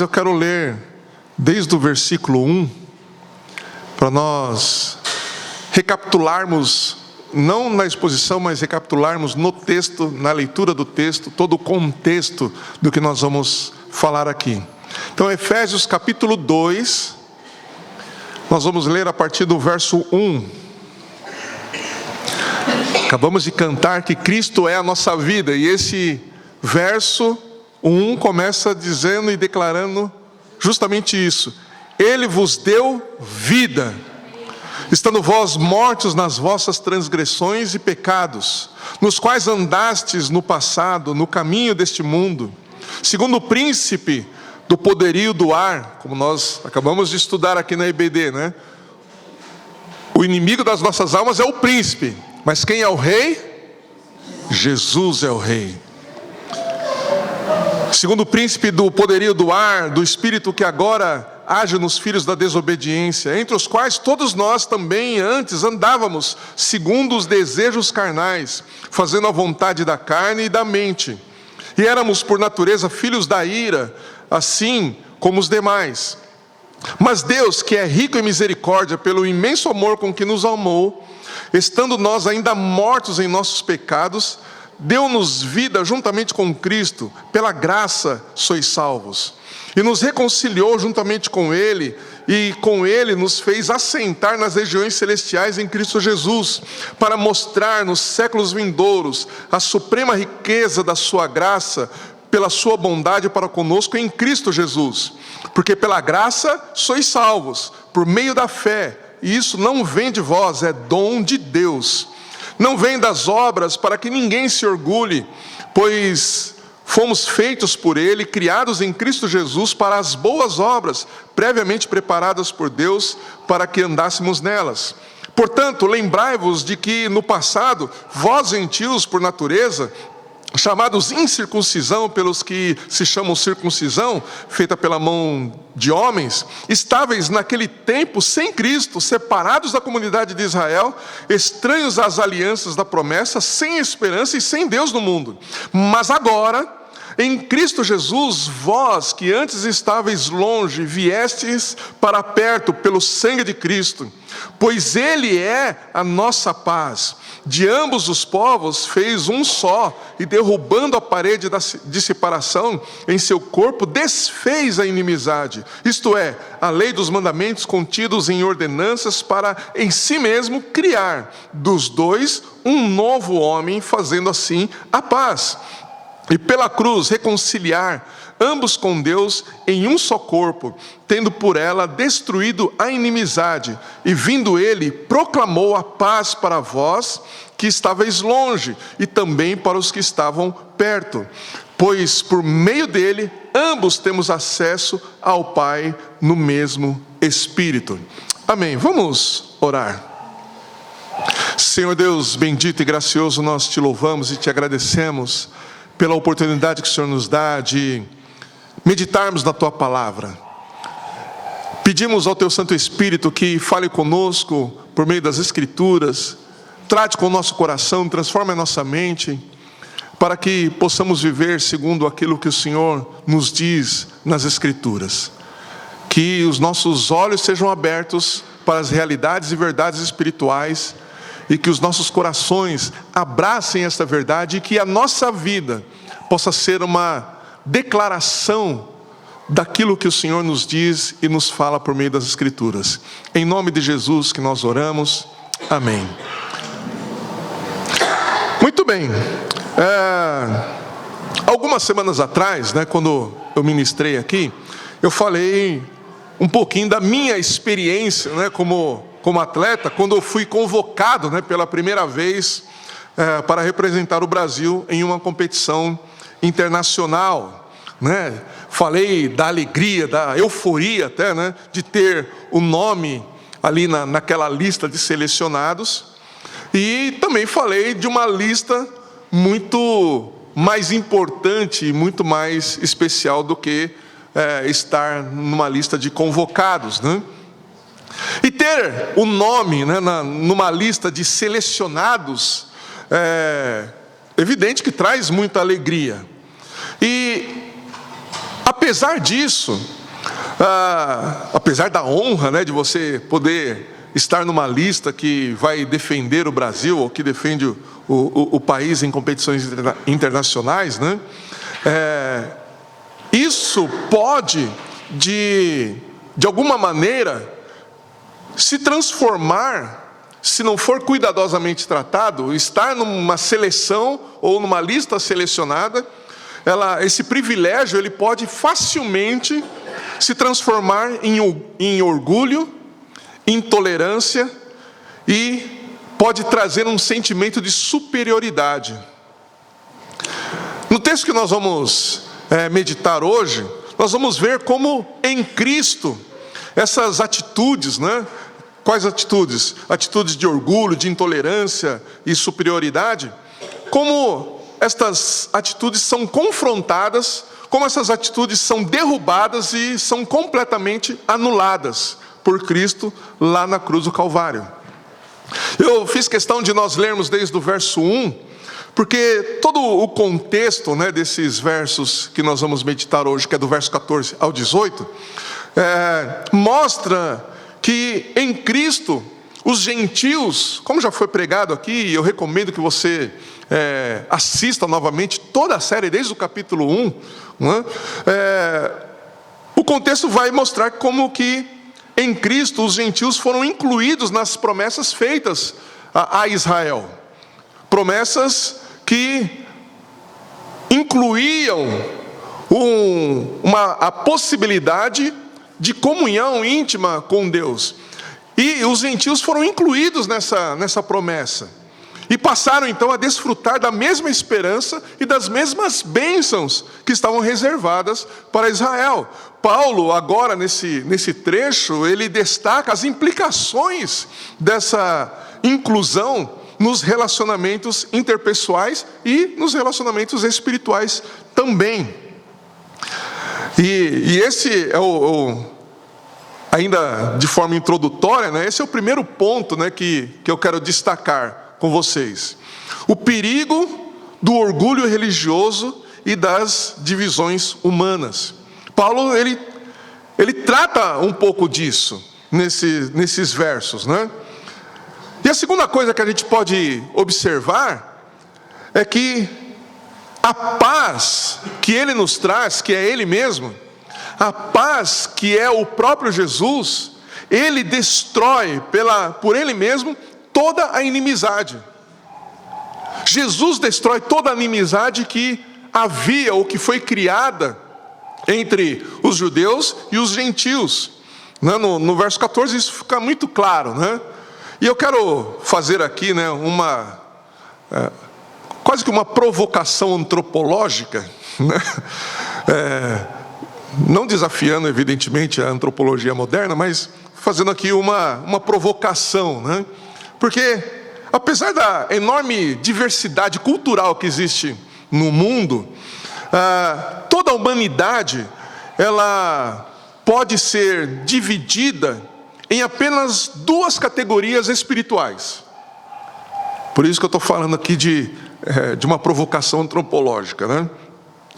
eu quero ler desde o versículo 1, para nós recapitularmos, não na exposição, mas recapitularmos no texto, na leitura do texto, todo o contexto do que nós vamos falar aqui. Então, Efésios capítulo 2, nós vamos ler a partir do verso 1. Acabamos de cantar que Cristo é a nossa vida, e esse verso 1 começa dizendo e declarando justamente isso: Ele vos deu vida, estando vós mortos nas vossas transgressões e pecados, nos quais andastes no passado, no caminho deste mundo, segundo o príncipe do poderio do ar, como nós acabamos de estudar aqui na EBD, né? O inimigo das nossas almas é o príncipe, mas quem é o rei? Jesus é o rei. Segundo o príncipe do poderio do ar, do espírito que agora age nos filhos da desobediência, entre os quais todos nós também antes andávamos, segundo os desejos carnais, fazendo a vontade da carne e da mente. E éramos por natureza filhos da ira, assim como os demais. Mas Deus, que é rico em misericórdia, pelo imenso amor com que nos amou, estando nós ainda mortos em nossos pecados, deu-nos vida juntamente com Cristo, pela graça sois salvos. E nos reconciliou juntamente com Ele, e com Ele nos fez assentar nas regiões celestiais em Cristo Jesus, para mostrar nos séculos vindouros a suprema riqueza da sua graça, pela sua bondade para conosco em Cristo Jesus. Porque pela graça sois salvos, por meio da fé, e isso não vem de vós, é dom de Deus. Não vem das obras, para que ninguém se orgulhe, pois fomos feitos por Ele, criados em Cristo Jesus para as boas obras, previamente preparadas por Deus, para que andássemos nelas. Portanto, lembrai-vos de que no passado, vós gentios por natureza, chamados incircuncisão pelos que se chamam circuncisão, feita pela mão de homens, estáveis naquele tempo sem Cristo, separados da comunidade de Israel, estranhos às alianças da promessa, sem esperança e sem Deus no mundo. Mas agora, em Cristo Jesus, vós que antes estáveis longe, viestes para perto pelo sangue de Cristo, pois Ele é a nossa paz. De ambos os povos fez um só, e derrubando a parede de separação em seu corpo, desfez a inimizade, isto é, a lei dos mandamentos contidos em ordenanças, para em si mesmo criar dos dois um novo homem, fazendo assim a paz. E pela cruz reconciliar ambos com Deus em um só corpo, tendo por ela destruído a inimizade, e vindo Ele, proclamou a paz para vós que estáveis longe, e também para os que estavam perto. Pois por meio dele, ambos temos acesso ao Pai no mesmo Espírito. Amém. Vamos orar. Senhor Deus bendito e gracioso, nós te louvamos e te agradecemos pela oportunidade que o Senhor nos dá de meditarmos na Tua Palavra. Pedimos ao Teu Santo Espírito que fale conosco por meio das Escrituras, trate com o nosso coração, transforme a nossa mente, para que possamos viver segundo aquilo que o Senhor nos diz nas Escrituras. Que os nossos olhos sejam abertos para as realidades e verdades espirituais, e que os nossos corações abracem esta verdade, e que a nossa vida possa ser uma declaração daquilo que o Senhor nos diz e nos fala por meio das Escrituras. Em nome de Jesus que nós oramos. Amém. Muito bem. Algumas semanas atrás, quando eu ministrei aqui, eu falei um pouquinho da minha experiência, como atleta, quando eu fui convocado, pela primeira vez para representar o Brasil em uma competição internacional, Falei da alegria, da euforia até, de ter o nome ali naquela lista de selecionados, e também falei de uma lista muito mais importante e muito mais especial do que estar numa lista de convocados, E ter o nome numa lista de selecionados é evidente que traz muita alegria. E a Apesar disso, apesar da honra, né, de você poder estar numa lista que vai defender o Brasil, ou que defende o país em competições internacionais, né, isso pode, de alguma maneira, se transformar, se não for cuidadosamente tratado, estar numa seleção ou numa lista selecionada, esse privilégio ele pode facilmente se transformar em orgulho, intolerância, e pode trazer um sentimento de superioridade. No texto que nós vamos meditar hoje, nós vamos ver como em Cristo essas atitudes, né? Quais atitudes? Atitudes de orgulho, de intolerância e superioridade, como estas atitudes são confrontadas, como essas atitudes são derrubadas e são completamente anuladas por Cristo lá na cruz do Calvário. Eu fiz questão de nós lermos desde o verso 1, porque todo o contexto, né, desses versos que nós vamos meditar hoje, que é do verso 14 ao 18, mostra que em Cristo os gentios, como já foi pregado aqui, eu recomendo que você assista novamente toda a série desde o capítulo 1, né? O contexto vai mostrar como que em Cristo os gentios foram incluídos nas promessas feitas a Israel, promessas que incluíam a possibilidade de comunhão íntima com Deus. E os gentios foram incluídos nessa promessa. E passaram então a desfrutar da mesma esperança e das mesmas bênçãos que estavam reservadas para Israel. Paulo, agora nesse trecho, ele destaca as implicações dessa inclusão nos relacionamentos interpessoais e nos relacionamentos espirituais também. E esse é ainda de forma introdutória, né, esse é o primeiro ponto, né, que eu quero destacar com vocês. O perigo do orgulho religioso e das divisões humanas. Paulo, ele trata um pouco disso nesses versos, né? E a segunda coisa que a gente pode observar é que a paz que ele nos traz, que é ele mesmo, a paz que é o próprio Jesus, ele destrói por ele mesmo toda a inimizade. Jesus destrói toda a inimizade que havia ou que foi criada entre os judeus e os gentios. No verso 14 isso fica muito claro, né? E eu quero fazer aqui, né, quase que uma provocação antropológica, né? Não desafiando evidentemente a antropologia moderna, mas fazendo aqui uma provocação, né? Porque apesar da enorme diversidade cultural que existe no mundo, toda a humanidade ela pode ser dividida em apenas duas categorias espirituais. Por isso que eu estou falando aqui de uma provocação antropológica, né?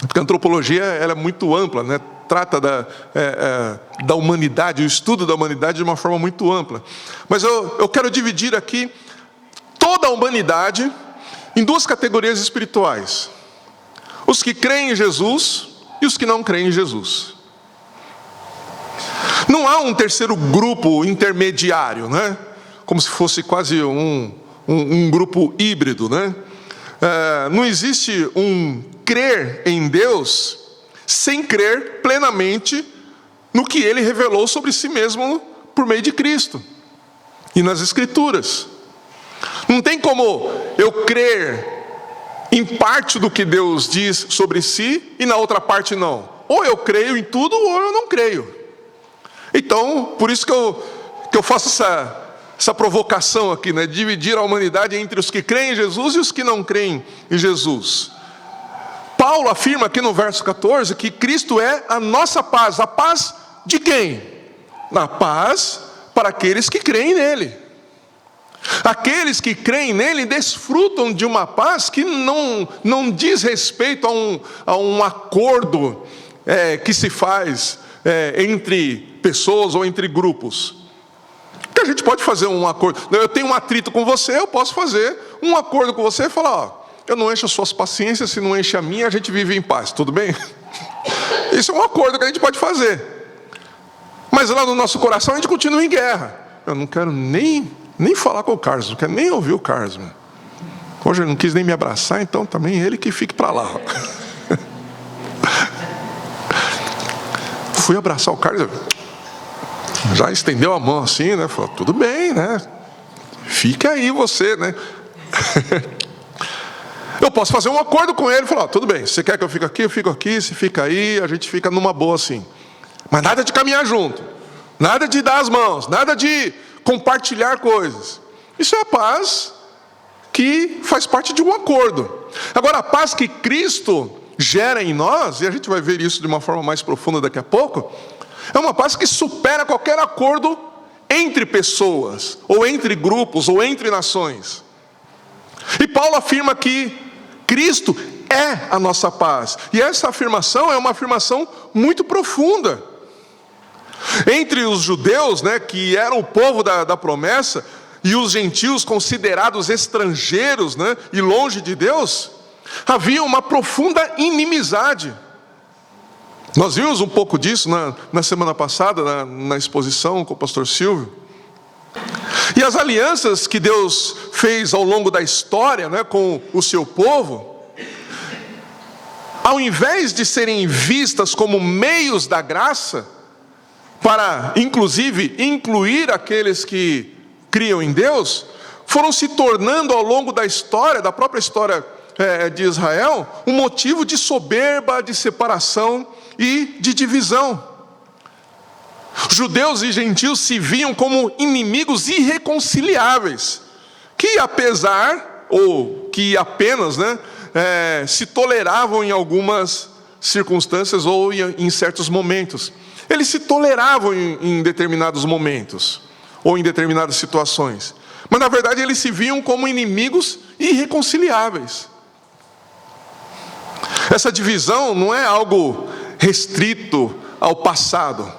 Porque a antropologia ela é muito ampla, né? Trata da humanidade, o estudo da humanidade de uma forma muito ampla. Mas eu quero dividir aqui toda a humanidade em duas categorias espirituais: os que creem em Jesus e os que não creem em Jesus. Não há um terceiro grupo intermediário, né? Como se fosse quase um grupo híbrido, né? Não existe um crer em Deus sem crer plenamente no que Ele revelou sobre si mesmo por meio de Cristo e nas Escrituras. Não tem como eu crer em parte do que Deus diz sobre si e na outra parte não. Ou eu creio em tudo ou eu não creio. Então, por isso que eu faço essa provocação aqui, né? Dividir a humanidade entre os que creem em Jesus e os que não creem em Jesus. Paulo afirma aqui no verso 14 que Cristo é a nossa paz. A paz de quem? A paz para aqueles que creem nele. Aqueles que creem nele desfrutam de uma paz que não diz respeito a um acordo que se faz entre pessoas ou entre grupos. Porque a gente pode fazer um acordo. Eu tenho um atrito com você, eu posso fazer um acordo com você e falar, ó, eu não encho as suas paciências, se não enche a minha, a gente vive em paz, tudo bem? Isso é um acordo que a gente pode fazer. Mas lá no nosso coração a gente continua em guerra. Eu não quero nem falar com o Carlos, não quero nem ouvir o Carlos. Hoje ele não quis nem me abraçar, então também ele que fique para lá. Fui abraçar o Carlos, já estendeu a mão assim, né? Falou, tudo bem, né? Fica aí você, né? Eu posso fazer um acordo com ele e falar, tudo bem, você quer que eu fique aqui, eu fico aqui, se fica aí, a gente fica numa boa assim. Mas nada de caminhar junto, nada de dar as mãos, nada de compartilhar coisas. Isso é a paz que faz parte de um acordo. Agora, a paz que Cristo gera em nós, e a gente vai ver isso de uma forma mais profunda daqui a pouco, é uma paz que supera qualquer acordo entre pessoas, ou entre grupos, ou entre nações. E Paulo afirma que Cristo é a nossa paz. E essa afirmação é uma afirmação muito profunda. Entre os judeus, né, que eram o povo da promessa, e os gentios considerados estrangeiros, né, e longe de Deus, havia uma profunda inimizade. Nós vimos um pouco disso na semana passada, na exposição com o pastor Silvio. E as alianças que Deus fez ao longo da história, né, com o seu povo, ao invés de serem vistas como meios da graça, para inclusive incluir aqueles que criam em Deus, foram se tornando ao longo da história, da própria história de Israel, um motivo de soberba, de separação e de divisão. Judeus e gentios se viam como inimigos irreconciliáveis, que apesar, ou que apenas, né, se toleravam em algumas circunstâncias ou em certos momentos. Eles se toleravam em determinados momentos, ou em determinadas situações. Mas na verdade eles se viam como inimigos irreconciliáveis. Essa divisão não é algo restrito ao passado.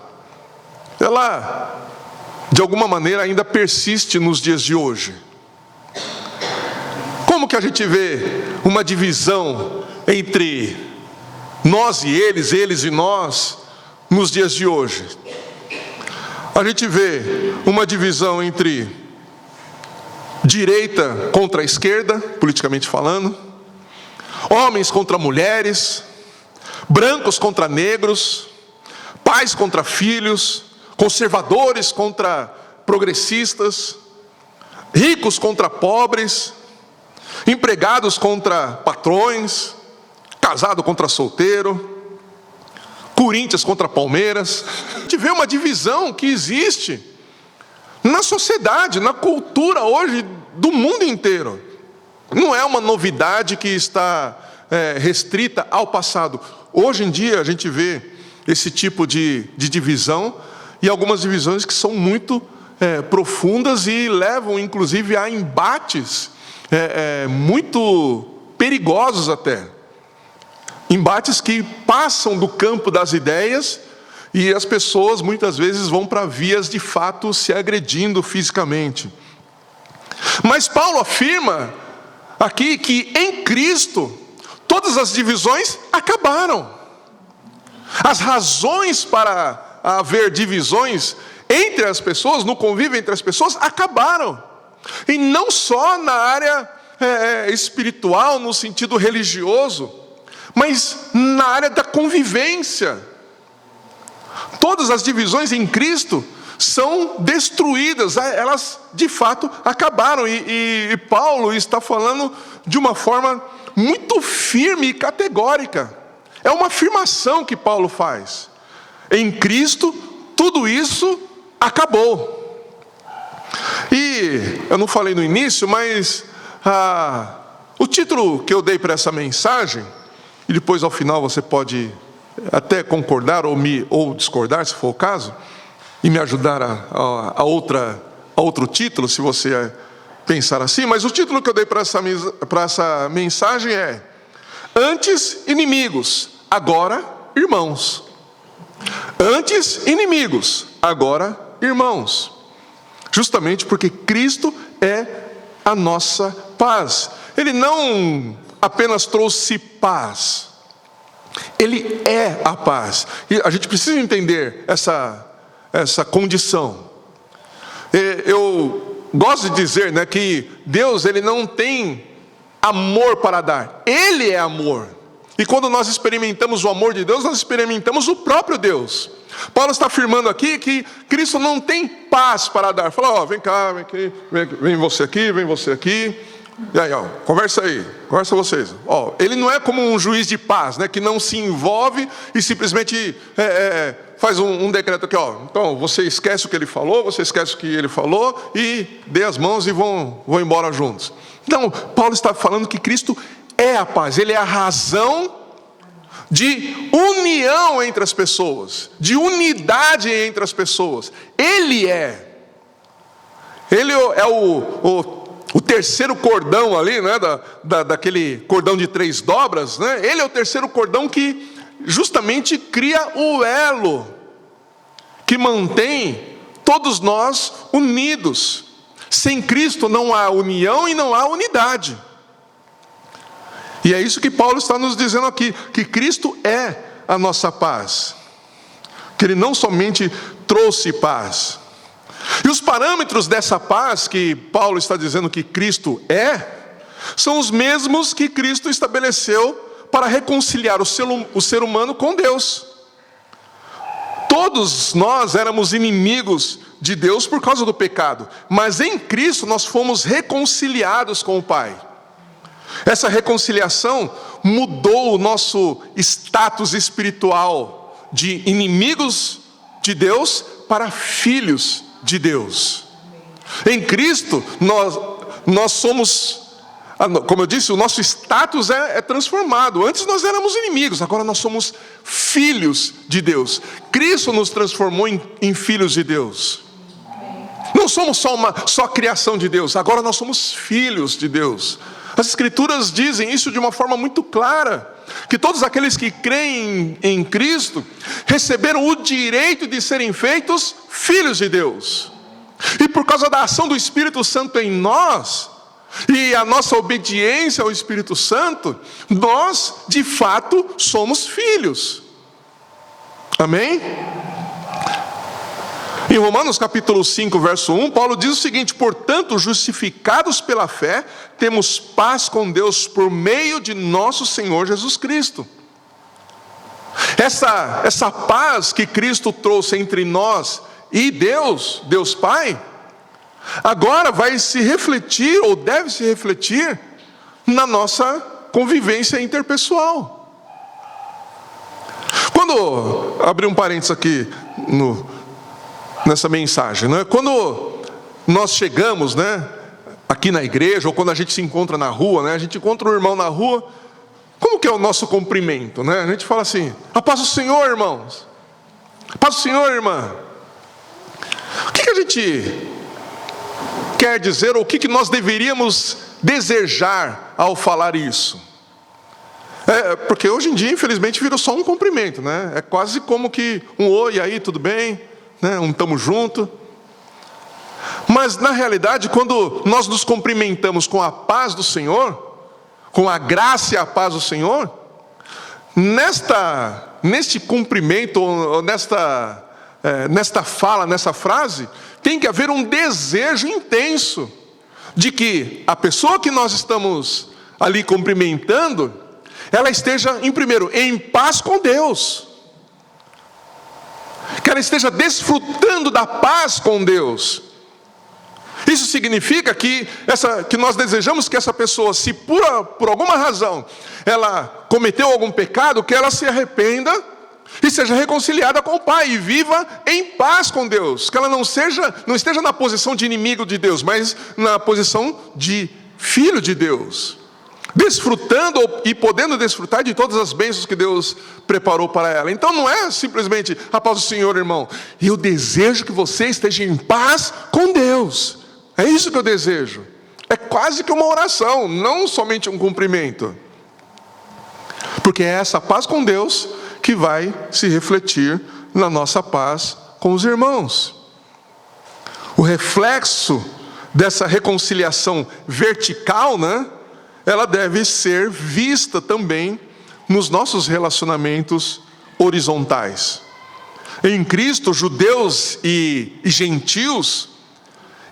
Ela, de alguma maneira, ainda persiste nos dias de hoje. Como que a gente vê uma divisão entre nós e eles e nós, nos dias de hoje? A gente vê uma divisão entre direita contra a esquerda, politicamente falando, homens contra mulheres, brancos contra negros, pais contra filhos, conservadores contra progressistas, ricos contra pobres, empregados contra patrões, casado contra solteiro, Corinthians contra Palmeiras. A gente vê uma divisão que existe na sociedade, na cultura hoje do mundo inteiro. Não é uma novidade que está restrita ao passado. Hoje em dia a gente vê esse tipo de divisão, e algumas divisões que são muito profundas e levam inclusive a embates muito perigosos até. Embates que passam do campo das ideias, e as pessoas muitas vezes vão para vias de fato se agredindo fisicamente. Mas Paulo afirma aqui que em Cristo todas as divisões acabaram. As razões para haver divisões entre as pessoas, no convívio entre as pessoas, acabaram. E não só na área espiritual, no sentido religioso, mas na área da convivência. Todas as divisões em Cristo são destruídas, elas de fato acabaram. E Paulo está falando de uma forma muito firme e categórica. É uma afirmação que Paulo faz. Em Cristo, tudo isso acabou. E eu não falei no início, mas o título que eu dei para essa mensagem, e depois ao final você pode até concordar ou discordar, se for o caso, e me ajudar a outro título, se você pensar assim. Mas o título que eu dei para essa mensagem é: antes inimigos, agora irmãos. Antes inimigos, agora irmãos. Justamente porque Cristo é a nossa paz. Ele não apenas trouxe paz, Ele é a paz. E a gente precisa entender essa condição. Eu gosto de dizer, né, que Deus, Ele não tem amor para dar. Ele é amor. E quando nós experimentamos o amor de Deus, nós experimentamos o próprio Deus. Paulo está afirmando aqui que Cristo não tem paz para dar. Fala, ó, vem cá, vem aqui, vem você aqui, vem você aqui. E aí, ó, conversa vocês. Ó, ele não é como um juiz de paz, né, que não se envolve e simplesmente faz um decreto aqui, ó. Então, você esquece o que ele falou, você esquece o que ele falou e dê as mãos e vão embora juntos. Não, Paulo está falando que Cristo é a paz. Ele é a razão de união entre as pessoas, de unidade entre as pessoas. Ele é o terceiro cordão ali, né, daquele cordão de 3 dobras, né? Ele é o terceiro cordão que justamente cria o elo que mantém todos nós unidos. Sem Cristo não há união e não há unidade. E é isso que Paulo está nos dizendo aqui, que Cristo é a nossa paz, que Ele não somente trouxe paz. E os parâmetros dessa paz que Paulo está dizendo que Cristo são os mesmos que Cristo estabeleceu para reconciliar o ser humano com Deus. Todos nós éramos inimigos de Deus por causa do pecado, mas em Cristo nós fomos reconciliados com o Pai. Essa reconciliação mudou o nosso status espiritual de inimigos de Deus para filhos de Deus. Em Cristo nós somos, como eu disse, o nosso status é transformado. Antes nós éramos inimigos, agora nós somos filhos de Deus. Cristo nos transformou em filhos de Deus. Não somos só criação de Deus, agora nós somos filhos de Deus. As Escrituras dizem isso de uma forma muito clara, que todos aqueles que creem em Cristo receberam o direito de serem feitos filhos de Deus. E por causa da ação do Espírito Santo em nós, e a nossa obediência ao Espírito Santo, nós de fato somos filhos. Amém? Em Romanos capítulo 5, verso 1, Paulo diz o seguinte: portanto, justificados pela fé, temos paz com Deus por meio de nosso Senhor Jesus Cristo. Essa paz que Cristo trouxe entre nós e Deus Pai, agora vai se refletir, ou deve se refletir, na nossa convivência interpessoal. Quando, abrir um parênteses aqui nessa mensagem, né? Quando nós chegamos, né, aqui na igreja, ou quando a gente se encontra na rua, né, a gente encontra um irmão na rua, como que é o nosso cumprimento, né? A gente fala assim: a paz do Senhor, irmãos, a paz do Senhor, irmã. O que a gente quer dizer, ou o que nós deveríamos desejar ao falar isso? Porque hoje em dia, infelizmente, virou só um cumprimento, né? É quase como que um oi, aí, tudo bem? Né? Um tamo junto. Mas na realidade, quando nós nos cumprimentamos com a paz do Senhor, com a graça e a paz do Senhor, neste cumprimento, ou nesta fala, nessa frase, tem que haver um desejo intenso de que a pessoa que nós estamos ali cumprimentando, ela esteja, primeiro, em paz com Deus, que ela esteja desfrutando da paz com Deus. Isso significa que nós desejamos que essa pessoa, se por alguma razão ela cometeu algum pecado, que ela se arrependa e seja reconciliada com o Pai e viva em paz com Deus, que ela não esteja na posição de inimigo de Deus, mas na posição de filho de Deus, desfrutando e podendo desfrutar de todas as bênçãos que Deus preparou para ela. Então não é simplesmente a paz do Senhor, irmão. Eu desejo que você esteja em paz com Deus. É isso que eu desejo. É quase que uma oração, não somente um cumprimento. Porque é essa paz com Deus que vai se refletir na nossa paz com os irmãos. O reflexo dessa reconciliação vertical, né, ela deve ser vista também nos nossos relacionamentos horizontais. Em Cristo, judeus e gentios,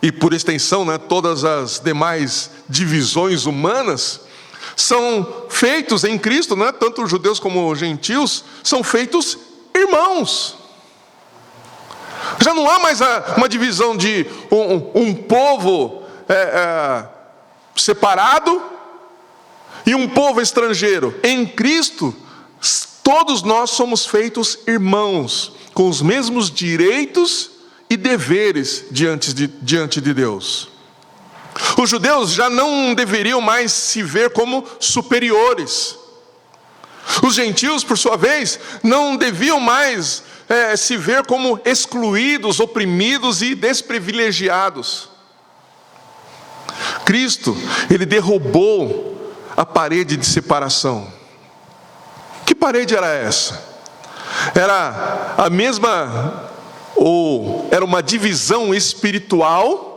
e por extensão, né, todas as demais divisões humanas, são feitos em Cristo, né, tanto judeus como gentios, são feitos irmãos. Já não há mais uma divisão de um povo separado e um povo estrangeiro. Em Cristo, todos nós somos feitos irmãos, com os mesmos direitos e deveres diante de Deus. Os judeus já não deveriam mais se ver como superiores. Os gentios, por sua vez, não deviam mais se ver como excluídos, oprimidos e desprivilegiados. Cristo, Ele derrubou a parede de separação. Que parede era essa? Era a mesma, ou era uma divisão espiritual,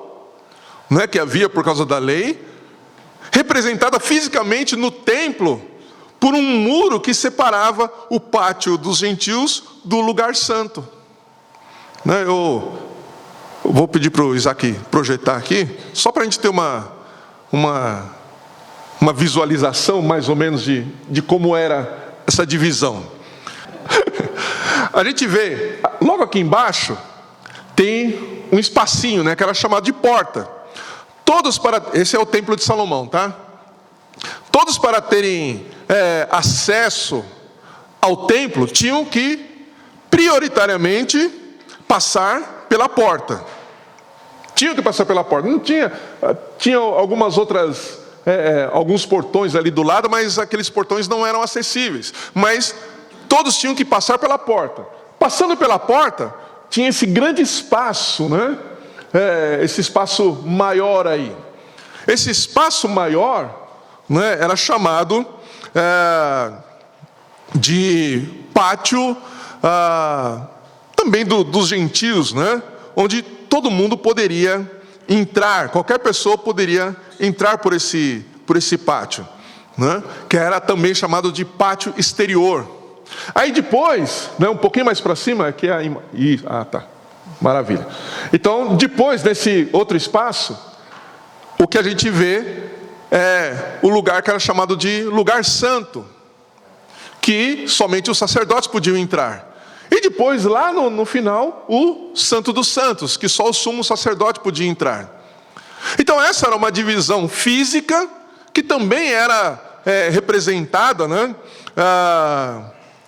né, que havia por causa da lei, representada fisicamente no templo, por um muro que separava o pátio dos gentios do lugar santo. Né, eu vou pedir para o Isaac projetar aqui, só para a gente ter uma visualização mais ou menos de como era essa divisão. A gente vê, logo aqui embaixo, tem um espacinho, né, que era chamado de porta. Esse é o templo de Salomão, tá? Todos para terem acesso ao templo, tinham que, prioritariamente, passar pela porta. Tinham que passar pela porta. Não tinha algumas outras, alguns portões ali do lado, mas aqueles portões não eram acessíveis. Mas todos tinham que passar pela porta. Passando pela porta, tinha esse grande espaço, né? Esse espaço maior aí. Esse espaço maior, né, era chamado de pátio também dos gentios, né? Onde todo mundo poderia entrar, qualquer pessoa poderia entrar por esse pátio, né? Que era também chamado de pátio exterior. Aí depois, né, um pouquinho mais para cima, que é tá, maravilha. Então, depois desse outro espaço, o que a gente vê é o lugar que era chamado de lugar santo, que somente os sacerdotes podiam entrar. E depois, lá no final, o Santo dos Santos, que só o sumo sacerdote podia entrar. Então essa era uma divisão física, que também era representada, né,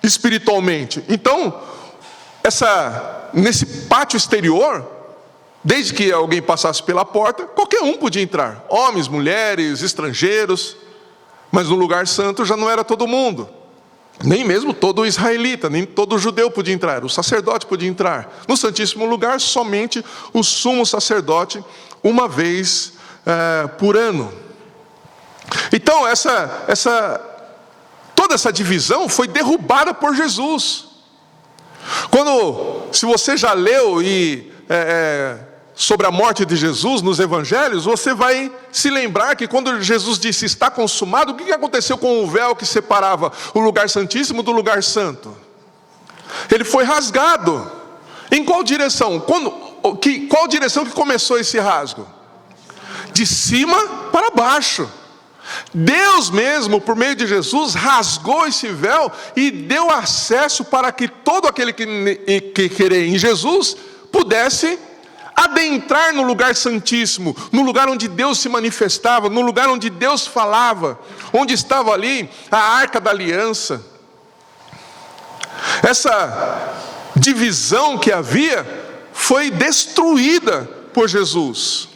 espiritualmente. Então, nesse pátio exterior, desde que alguém passasse pela porta, qualquer um podia entrar. Homens, mulheres, estrangeiros. Mas no lugar santo já não era todo mundo. Nem mesmo todo israelita, nem todo judeu podia entrar. O sacerdote podia entrar. No Santíssimo Lugar, somente o sumo sacerdote, uma vez por ano. Então, toda essa divisão foi derrubada por Jesus. Se você já leu sobre a morte de Jesus nos evangelhos, você vai se lembrar que quando Jesus disse está consumado, o que aconteceu com o véu que separava o lugar santíssimo do lugar santo? Ele foi rasgado. Em qual direção? Qual direção que começou esse rasgo? De cima para baixo. Deus mesmo, por meio de Jesus, rasgou esse véu e deu acesso para que todo aquele que crê em Jesus pudesse adentrar no lugar santíssimo, no lugar onde Deus se manifestava, no lugar onde Deus falava, onde estava ali a arca da aliança. Essa divisão que havia foi destruída por Jesus.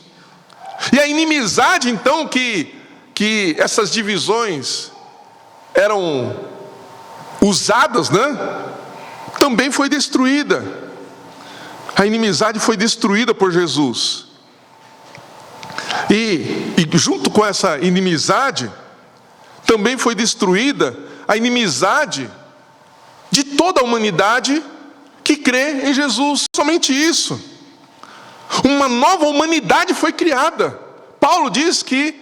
E a inimizade, então, que essas divisões eram usadas, né, também foi destruída. A inimizade foi destruída por Jesus. E junto com essa inimizade, também foi destruída a inimizade de toda a humanidade que crê em Jesus. Somente isso. Uma nova humanidade foi criada. Paulo diz que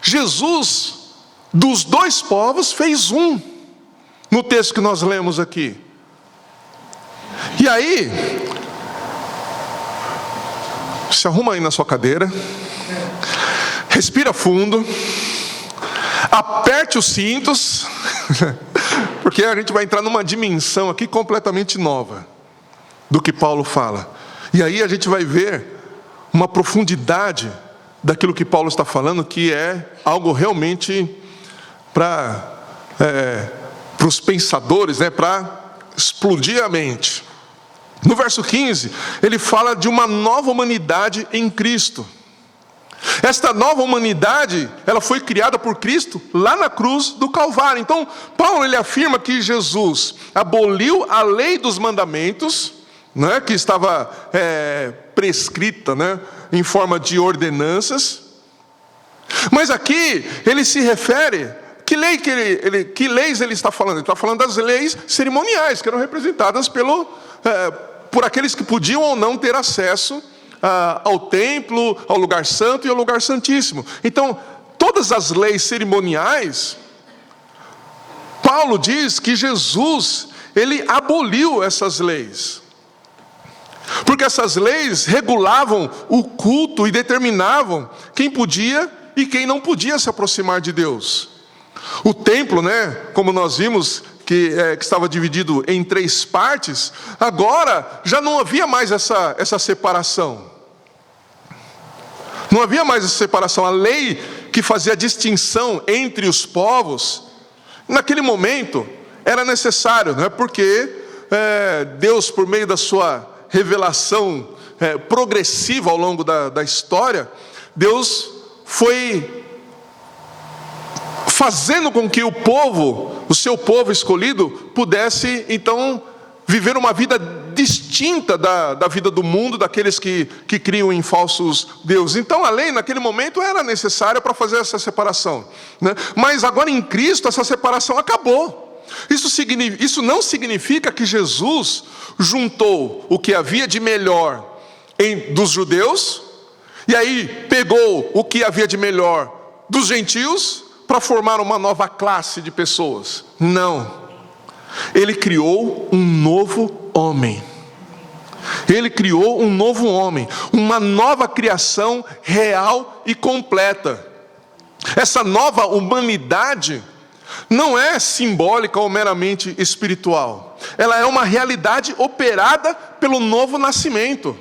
Jesus, dos dois povos, fez um, no texto que nós lemos aqui. E aí, se arruma aí na sua cadeira, respira fundo, aperte os cintos, porque a gente vai entrar numa dimensão aqui completamente nova do que Paulo fala. E aí a gente vai ver uma profundidade daquilo que Paulo está falando, que é algo realmente para os pensadores, para explodir a mente. No verso 15, ele fala de uma nova humanidade em Cristo. Esta nova humanidade, ela foi criada por Cristo lá na cruz do Calvário. Então, Paulo ele afirma que Jesus aboliu a lei dos mandamentos, que estava prescrita, em forma de ordenanças. Mas aqui ele se refere, que leis ele está falando? Ele está falando das leis cerimoniais, que eram representadas por aqueles que podiam ou não ter acesso ao templo, ao lugar santo e ao lugar santíssimo. Então, todas as leis cerimoniais, Paulo diz que Jesus, ele aboliu essas leis. Porque essas leis regulavam o culto e determinavam quem podia e quem não podia se aproximar de Deus. O templo, como nós vimos, que estava dividido em 3 partes, agora já não havia mais essa separação. Não havia mais essa separação. A lei que fazia a distinção entre os povos, naquele momento, era necessário, porque Deus, por meio da sua revelação progressiva ao longo da história, Deus foi fazendo com que o seu povo escolhido, pudesse então viver uma vida distinta da vida do mundo, daqueles que criam em falsos deuses. Então a lei naquele momento era necessária para fazer essa separação, Mas agora em Cristo essa separação acabou. Isso não significa que Jesus juntou o que havia de melhor dos judeus, e aí pegou o que havia de melhor dos gentios, para formar uma nova classe de pessoas. Não. Ele criou um novo homem. Ele criou um novo homem, uma nova criação real e completa. Essa nova humanidade não é simbólica ou meramente espiritual. Ela é uma realidade operada pelo novo nascimento.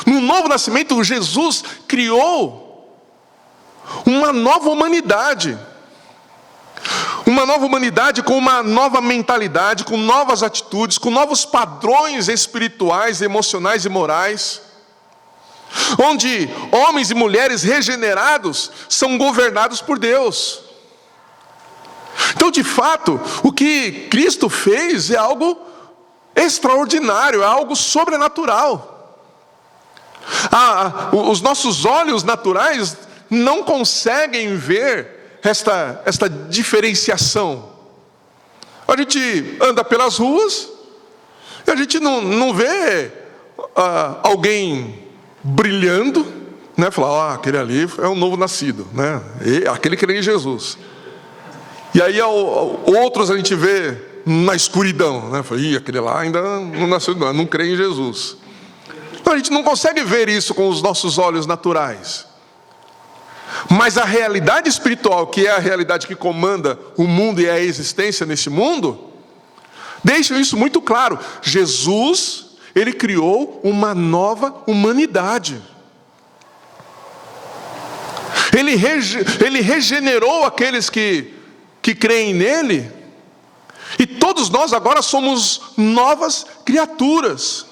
No novo nascimento, Jesus criou uma nova humanidade. Uma nova humanidade com uma nova mentalidade, com novas atitudes, com novos padrões espirituais, emocionais e morais, onde homens e mulheres regenerados são governados por Deus. Então, de fato, o que Cristo fez é algo extraordinário, é algo sobrenatural. Os nossos olhos naturais não conseguem ver esta diferenciação. A gente anda pelas ruas e a gente não vê alguém brilhando, falar, aquele ali é um novo nascido, aquele crê em Jesus. E aí outros a gente vê na escuridão, fala, aquele lá ainda não nasceu, não crê em Jesus. Então a gente não consegue ver isso com os nossos olhos naturais. Mas a realidade espiritual, que é a realidade que comanda o mundo e a existência nesse mundo, deixa isso muito claro. Jesus, ele criou uma nova humanidade. Ele regenerou aqueles que creem nele, e todos nós agora somos novas criaturas.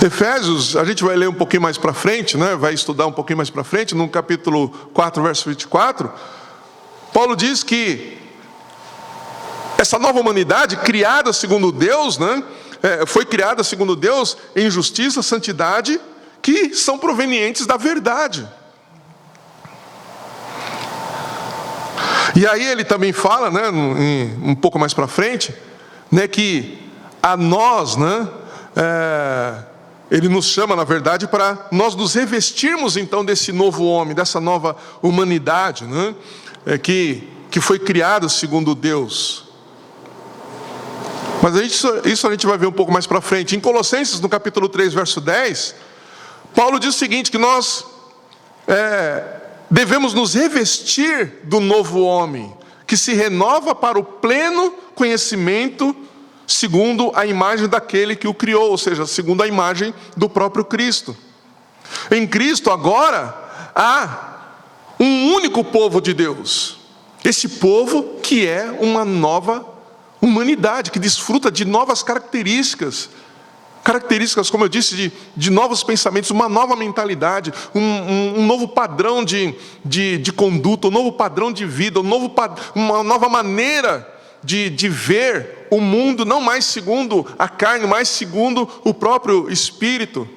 Efésios, a gente vai ler um pouquinho mais para frente, vai estudar um pouquinho mais para frente, no capítulo 4, verso 24, Paulo diz que essa nova humanidade, criada segundo Deus, foi criada segundo Deus em justiça, santidade, que são provenientes da verdade. E aí ele também fala, né, um pouco mais para frente, né, que a nós, né, ele nos chama, na verdade, para nós nos revestirmos então desse novo homem, dessa nova humanidade, né, que foi criado segundo Deus. Mas isso a gente vai ver um pouco mais para frente. Em Colossenses, no capítulo 3, verso 10, Paulo diz o seguinte, que nós devemos nos revestir do novo homem, que se renova para o pleno conhecimento, segundo a imagem daquele que o criou, ou seja, segundo a imagem do próprio Cristo. Em Cristo agora há um único povo de Deus. Esse povo que é uma nova humanidade, que desfruta de novas características, como eu disse, de novos pensamentos, uma nova mentalidade, um novo padrão de conduta, um novo padrão de vida, uma nova maneira de ver o mundo, não mais segundo a carne, mas segundo o próprio Espírito.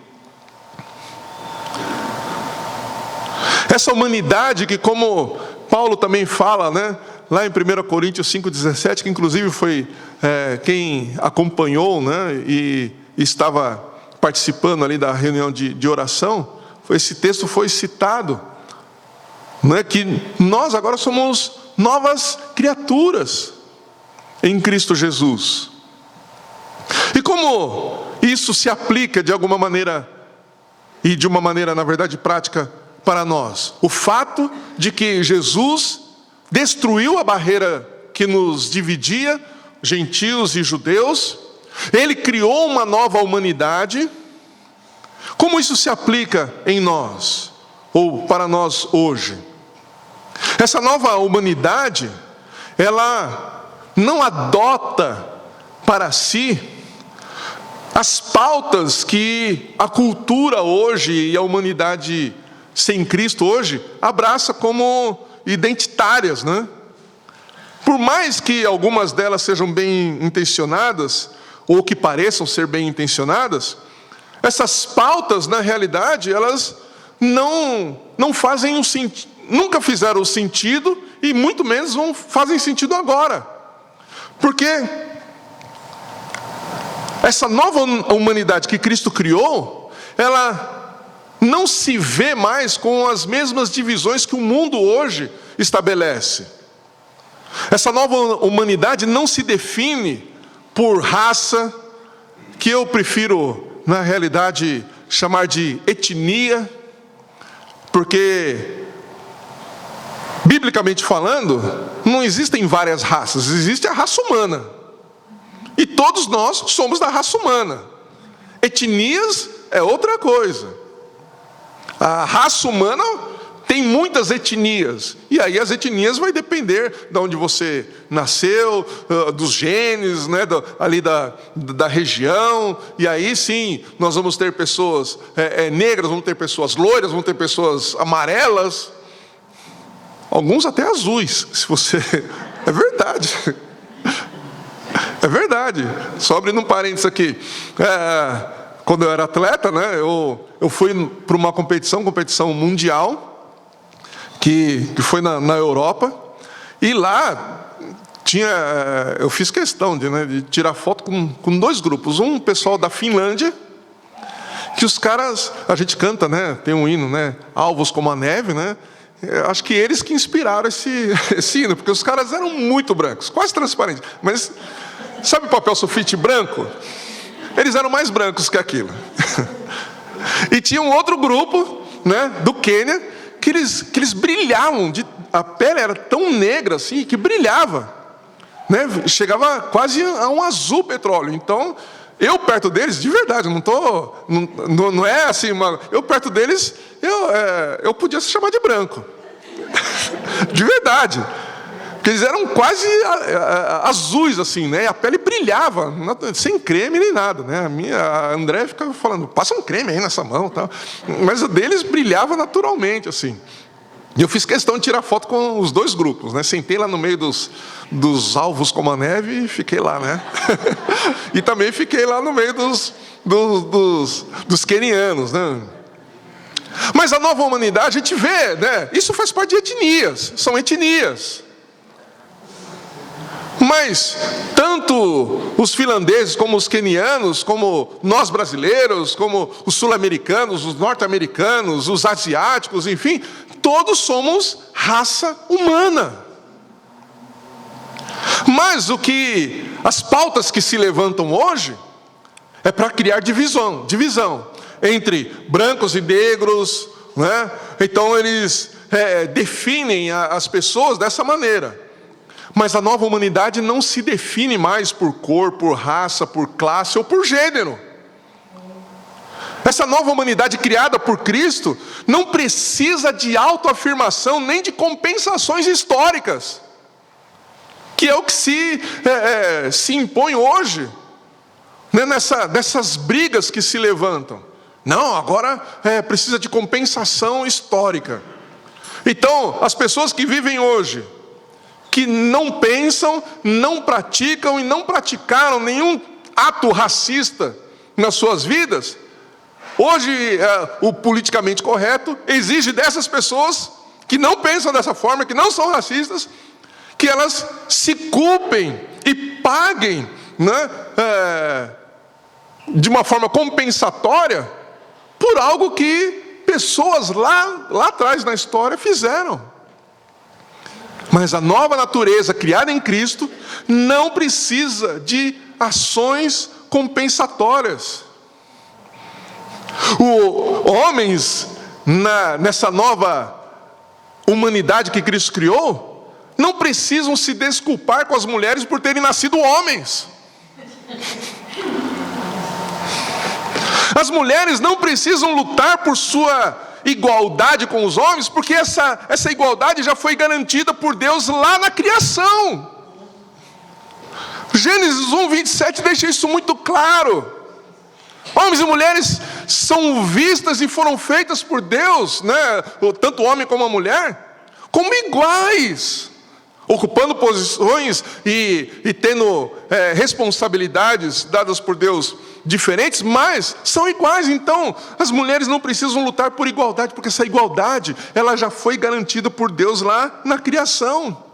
Essa humanidade que, como Paulo também fala, né, lá em 1 Coríntios 5,17, que inclusive foi quem acompanhou, né, e estava participando ali da reunião de oração, esse texto foi citado, né, que nós agora somos novas criaturas em Cristo Jesus. E como isso se aplica de alguma maneira, e de uma maneira, na verdade, prática para nós? O fato de que Jesus destruiu a barreira que nos dividia, gentios e judeus, ele criou uma nova humanidade. Como isso se aplica em nós, ou para nós hoje? Essa nova humanidade, ela não adota para si as pautas que a cultura hoje e a humanidade sem Cristo hoje abraça como identitárias, né? Por mais que algumas delas sejam bem intencionadas, ou que pareçam ser bem intencionadas, essas pautas, na realidade, elas não fazem nunca fizeram sentido, e muito menos fazem sentido agora. Porque essa nova humanidade que Cristo criou, ela não se vê mais com as mesmas divisões que o mundo hoje estabelece. Essa nova humanidade não se define por raça, que eu prefiro, na realidade, chamar de etnia, porque, biblicamente falando, não existem várias raças, existe a raça humana. E todos nós somos da raça humana. Etnias é outra coisa. A raça humana tem muitas etnias, e aí as etnias vai depender de onde você nasceu, dos genes, né, ali da região, e aí sim, nós vamos ter pessoas negras, vamos ter pessoas loiras, vamos ter pessoas amarelas, alguns até azuis, se você... É verdade. É verdade. Só abrindo um parênteses aqui. Quando eu era atleta, né, eu fui para uma competição mundial, que foi na Europa, e lá eu fiz questão de tirar foto com dois grupos. Um pessoal da Finlândia, que os caras, a gente canta, né, tem um hino, né, Alvos como a Neve, né, acho que eles que inspiraram esse hino, porque os caras eram muito brancos, quase transparentes, mas sabe papel sulfite branco? Eles eram mais brancos que aquilo. E tinha um outro grupo, né, do Quênia, que eles brilhavam, a pele era tão negra assim, que brilhava, né? Chegava quase a um azul petróleo. Então, eu perto deles, de verdade, não é assim, eu perto deles, eu podia se chamar de branco. De verdade. Porque eles eram quase azuis, assim, né? E a pele brilhava, sem creme nem nada, né? A André ficava falando, passa um creme aí nessa mão, tal. Mas o deles brilhava naturalmente, assim. E eu fiz questão de tirar foto com os dois grupos, né? Sentei lá no meio dos alvos como a neve e fiquei lá, né? E também fiquei lá no meio dos quenianos, né? Mas a nova humanidade, a gente vê, né? Isso faz parte de etnias, são etnias. Mas tanto os finlandeses, como os quenianos, como nós brasileiros, como os sul-americanos, os norte-americanos, os asiáticos, enfim, todos somos raça humana. Mas as pautas que se levantam hoje é para criar divisão entre brancos e negros, né? Então eles definem as pessoas dessa maneira. Mas a nova humanidade não se define mais por cor, por raça, por classe ou por gênero. Essa nova humanidade criada por Cristo não precisa de autoafirmação nem de compensações históricas, que é o que se impõe hoje, né, nessas brigas que se levantam. Não, agora precisa de compensação histórica. Então, as pessoas que vivem hoje, que não pensam, não praticam e não praticaram nenhum ato racista nas suas vidas, hoje o politicamente correto exige dessas pessoas que não pensam dessa forma, que não são racistas, que elas se culpem e paguem, né, de uma forma compensatória por algo que pessoas lá atrás na história fizeram. Mas a nova natureza criada em Cristo não precisa de ações compensatórias. Homens nessa nova humanidade que Cristo criou não precisam se desculpar com as mulheres por terem nascido homens. As mulheres não precisam lutar por sua igualdade com os homens, porque essa igualdade já foi garantida por Deus lá na criação. Gênesis 1:27 deixa isso muito claro. Homens e mulheres são vistas e foram feitas por Deus, né, tanto o homem como a mulher, como iguais, ocupando posições e tendo responsabilidades dadas por Deus diferentes, mas são iguais. Então as mulheres não precisam lutar por igualdade, porque essa igualdade ela já foi garantida por Deus lá na criação.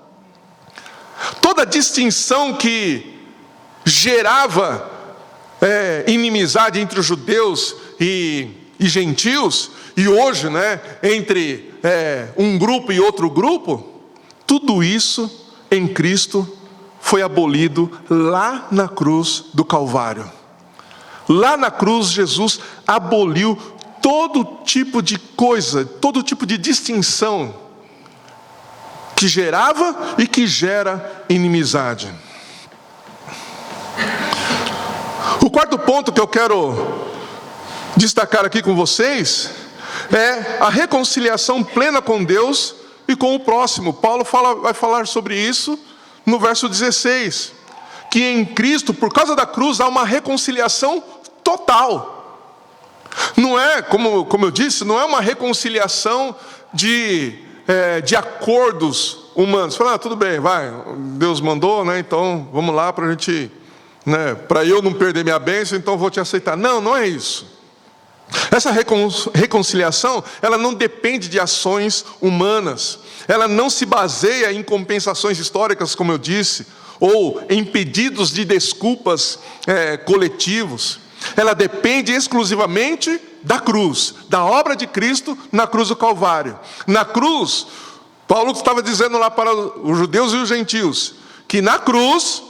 Toda distinção que gerava inimizade entre os judeus e gentios, e hoje, né, entre um grupo e outro grupo, tudo isso em Cristo foi abolido lá na cruz do Calvário. Lá na cruz, Jesus aboliu todo tipo de coisa, todo tipo de distinção que gerava e que gera inimizade. O quarto ponto que eu quero destacar aqui com vocês é a reconciliação plena com Deus e com o próximo. Paulo vai falar sobre isso no verso 16, que em Cristo, por causa da cruz, há uma reconciliação total. Não é, como eu disse, não é uma reconciliação de acordos humanos. Fala, tudo bem, vai, Deus mandou, né? Então vamos lá para a gente, né? Para eu não perder minha bênção, então vou te aceitar. Não é isso. Essa reconciliação, ela não depende de ações humanas. Ela não se baseia em compensações históricas, como eu disse, ou em pedidos de desculpas coletivos. Ela depende exclusivamente da cruz, da obra de Cristo na cruz do Calvário. Na cruz, Paulo estava dizendo lá para os judeus e os gentios, que na cruz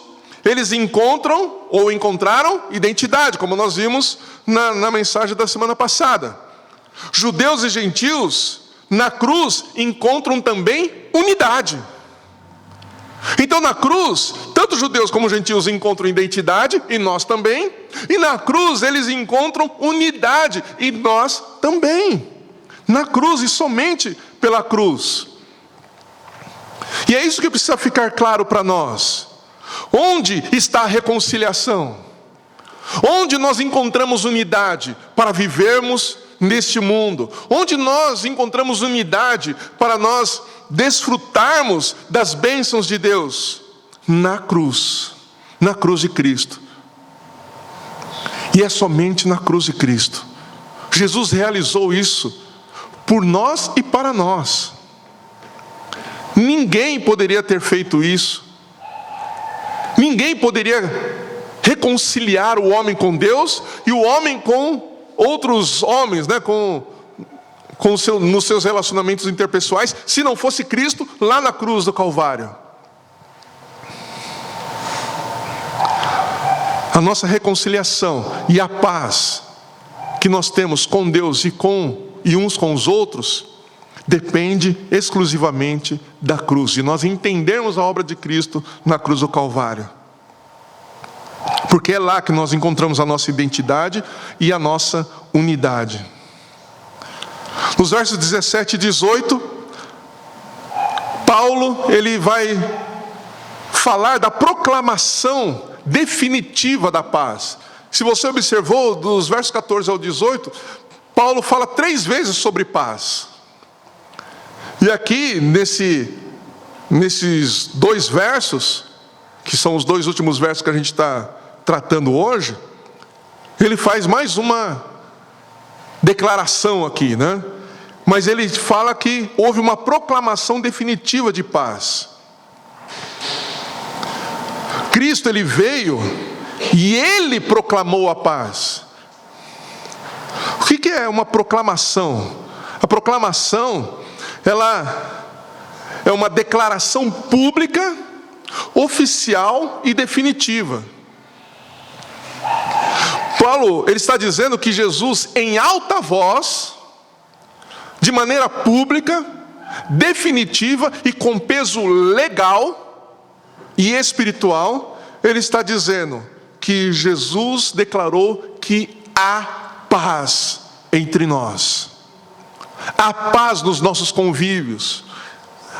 eles encontraram identidade, como nós vimos na mensagem da semana passada. Judeus e gentios, na cruz, encontram também unidade. Então na cruz, tanto judeus como gentios encontram identidade, e nós também. E na cruz eles encontram unidade, e nós também. Na cruz e somente pela cruz. E é isso que precisa ficar claro para nós. Onde está a reconciliação? Onde nós encontramos unidade para vivermos neste mundo? Onde nós encontramos unidade para nós desfrutarmos das bênçãos de Deus? Na cruz de Cristo. E é somente na cruz de Cristo. Jesus realizou isso por nós e para nós. Ninguém poderia ter feito isso. ninguém poderia reconciliar o homem com Deus e o homem com outros homens, né? Nos seus relacionamentos interpessoais, se não fosse Cristo lá na cruz do Calvário. A nossa reconciliação e a paz que nós temos com Deus e uns com os outros depende exclusivamente da cruz, de nós entendermos a obra de Cristo na cruz do Calvário. Porque é lá que nós encontramos a nossa identidade e a nossa unidade. Nos versos 17 e 18, Paulo ele vai falar da proclamação definitiva da paz. Se você observou, dos versos 14 ao 18, Paulo fala 3 vezes sobre paz. E aqui, nesses 2 versos, que são os 2 últimos versos que a gente está tratando hoje, ele faz mais uma declaração aqui, né? Mas ele fala que houve uma proclamação definitiva de paz. Cristo, ele veio e ele proclamou a paz. O que é uma proclamação? A proclamação, ela é uma declaração pública, oficial e definitiva. Paulo, ele está dizendo que Jesus, em alta voz, de maneira pública, definitiva e com peso legal e espiritual, ele está dizendo que Jesus declarou que há paz entre nós, há paz nos nossos convívios,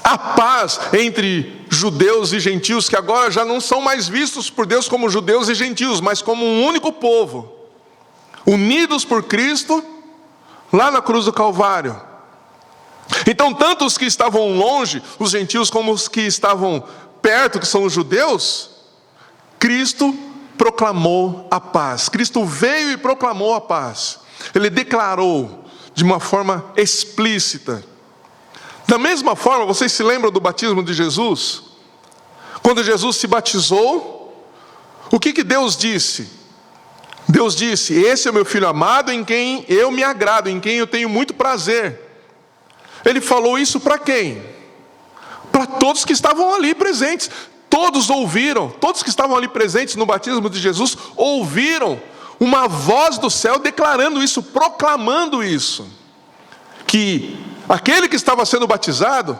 há paz entre judeus e gentios, que agora já não são mais vistos por Deus como judeus e gentios, mas como um único povo, unidos por Cristo, lá na cruz do Calvário. Então, tanto os que estavam longe, os gentios, como os que estavam perto, que são os judeus, Cristo proclamou a paz. Cristo veio e proclamou a paz. Ele declarou de uma forma explícita. Da mesma forma, vocês se lembram do batismo de Jesus? Quando Jesus se batizou, o que Deus disse? Deus disse: esse é o meu filho amado, em quem eu me agrado, em quem eu tenho muito prazer. Ele falou isso para quem? Para todos que estavam ali presentes. Todos ouviram, todos que estavam ali presentes no batismo de Jesus, ouviram uma voz do céu declarando isso, proclamando isso. Que aquele que estava sendo batizado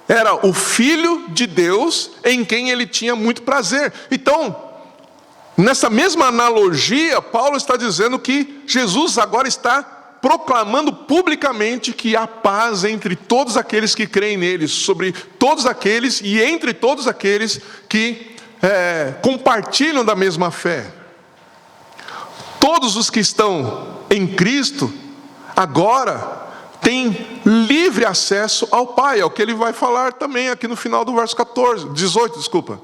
era o Filho de Deus, em quem ele tinha muito prazer. Então, nessa mesma analogia, Paulo está dizendo que Jesus agora está proclamando publicamente que há paz entre todos aqueles que creem nele, sobre todos aqueles e entre todos aqueles que compartilham da mesma fé. Todos os que estão em Cristo agora têm livre acesso ao Pai, é o que ele vai falar também aqui no final do verso 18.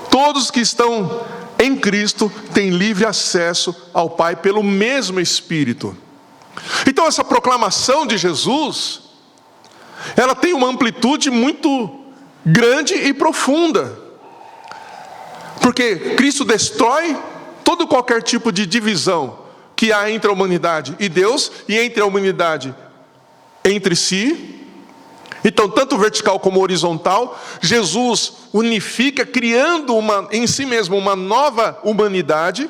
Todos que estão em Cristo têm livre acesso ao Pai pelo mesmo Espírito. Então essa proclamação de Jesus, ela tem uma amplitude muito grande e profunda. Porque Cristo destrói todo qualquer tipo de divisão que há entre a humanidade e Deus, e entre a humanidade entre si. Então, tanto vertical como horizontal, Jesus unifica, criando em si mesmo uma nova humanidade,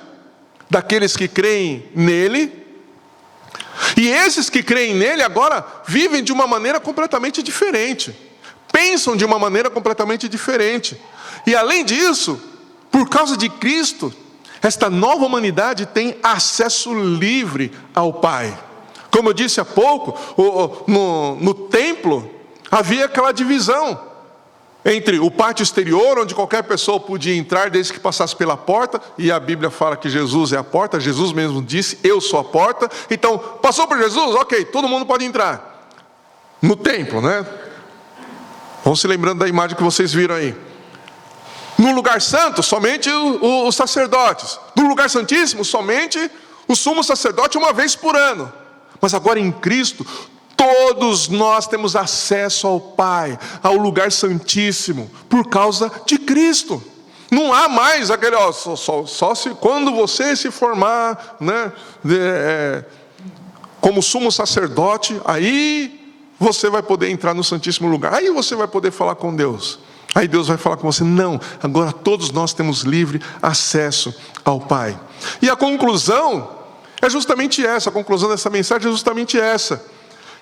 daqueles que creem nele. E esses que creem nele agora vivem de uma maneira completamente diferente, pensam de uma maneira completamente diferente. E além disso, por causa de Cristo, esta nova humanidade tem acesso livre ao Pai. Como eu disse há pouco, no templo havia aquela divisão entre o pátio exterior, onde qualquer pessoa podia entrar desde que passasse pela porta, e a Bíblia fala que Jesus é a porta. Jesus mesmo disse: eu sou a porta. Então, passou por Jesus, ok, todo mundo pode entrar no templo, né? Vão se lembrando da imagem que vocês viram aí. No lugar santo, somente os sacerdotes. No lugar santíssimo, somente o sumo sacerdote uma vez por ano. Mas agora em Cristo, todos nós temos acesso ao Pai, ao lugar santíssimo, por causa de Cristo. Não há mais aquele, só se quando você se formar, né, como sumo sacerdote, aí você vai poder entrar no Santíssimo Lugar, aí você vai poder falar com Deus. Aí Deus vai falar com você. Não, agora todos nós temos livre acesso ao Pai. E a conclusão é justamente essa, a conclusão dessa mensagem é justamente essa,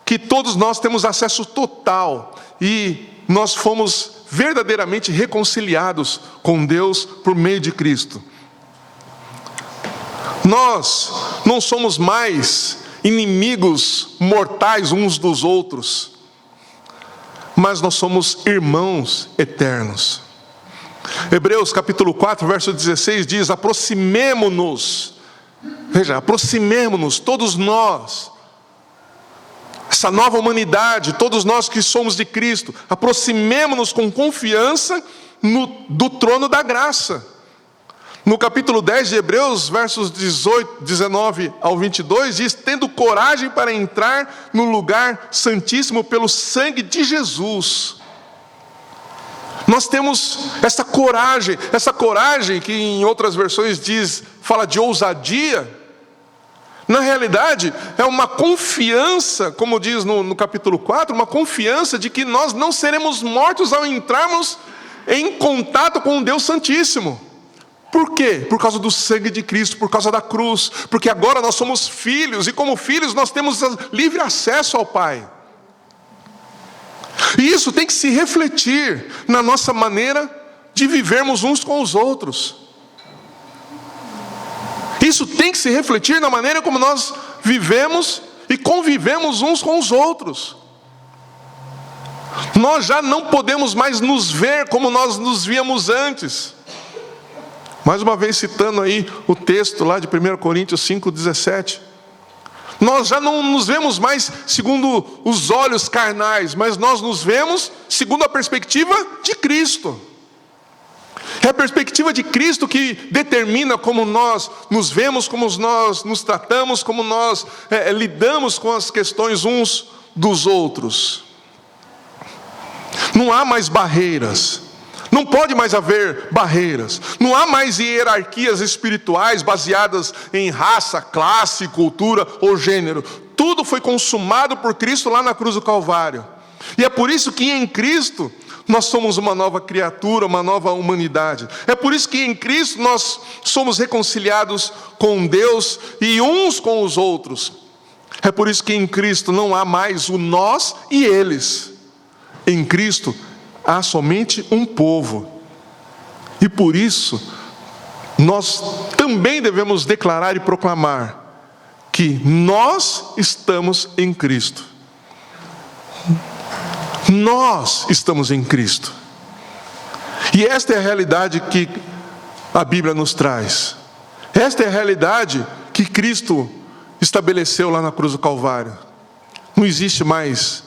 que todos nós temos acesso total e nós fomos verdadeiramente reconciliados com Deus por meio de Cristo. Nós não somos mais inimigos mortais uns dos outros, mas nós somos irmãos eternos. Hebreus capítulo 4, verso 16 diz: aproximemo-nos, veja, aproximemo-nos, todos nós, essa nova humanidade, todos nós que somos de Cristo, aproximemo-nos com confiança do trono da graça. No capítulo 10 de Hebreus, versos 19 ao 22, diz: tendo coragem para entrar no lugar santíssimo pelo sangue de Jesus. Nós temos essa coragem que em outras versões fala de ousadia. Na realidade, é uma confiança, como diz no capítulo 4, uma confiança de que nós não seremos mortos ao entrarmos em contato com o Deus Santíssimo. Por quê? Por causa do sangue de Cristo, por causa da cruz, porque agora nós somos filhos, e como filhos nós temos livre acesso ao Pai. E isso tem que se refletir na nossa maneira de vivermos uns com os outros. Isso tem que se refletir na maneira como nós vivemos e convivemos uns com os outros. Nós já não podemos mais nos ver como nós nos víamos antes. Mais uma vez citando aí o texto lá de 1 Coríntios 5,17. Nós já não nos vemos mais segundo os olhos carnais, mas nós nos vemos segundo a perspectiva de Cristo. É a perspectiva de Cristo que determina como nós nos vemos, como nós nos tratamos, como nós lidamos com as questões uns dos outros. Não há mais barreiras. Não pode mais haver barreiras. Não há mais hierarquias espirituais baseadas em raça, classe, cultura ou gênero. Tudo foi consumado por Cristo lá na cruz do Calvário. E é por isso que em Cristo nós somos uma nova criatura, uma nova humanidade. É por isso que em Cristo nós somos reconciliados com Deus e uns com os outros. É por isso que em Cristo não há mais o nós e eles. Em Cristo há somente um povo. E por isso nós também devemos declarar e proclamar que nós estamos em Cristo. Nós estamos em Cristo. E esta é a realidade que a Bíblia nos traz. Esta é a realidade que Cristo estabeleceu lá na cruz do Calvário. Não existe mais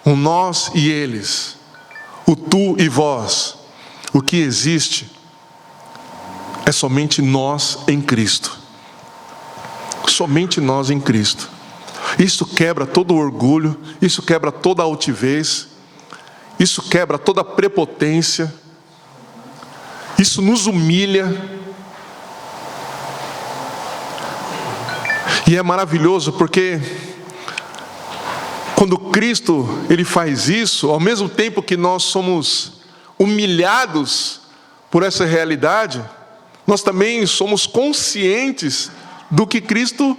o nós e eles, o tu e vós. O que existe é somente nós em Cristo. Somente nós em Cristo. Isso quebra todo o orgulho, isso quebra toda a altivez, isso quebra toda a prepotência, isso nos humilha. E é maravilhoso porque quando Cristo ele faz isso, ao mesmo tempo que nós somos humilhados por essa realidade, nós também somos conscientes do que Cristo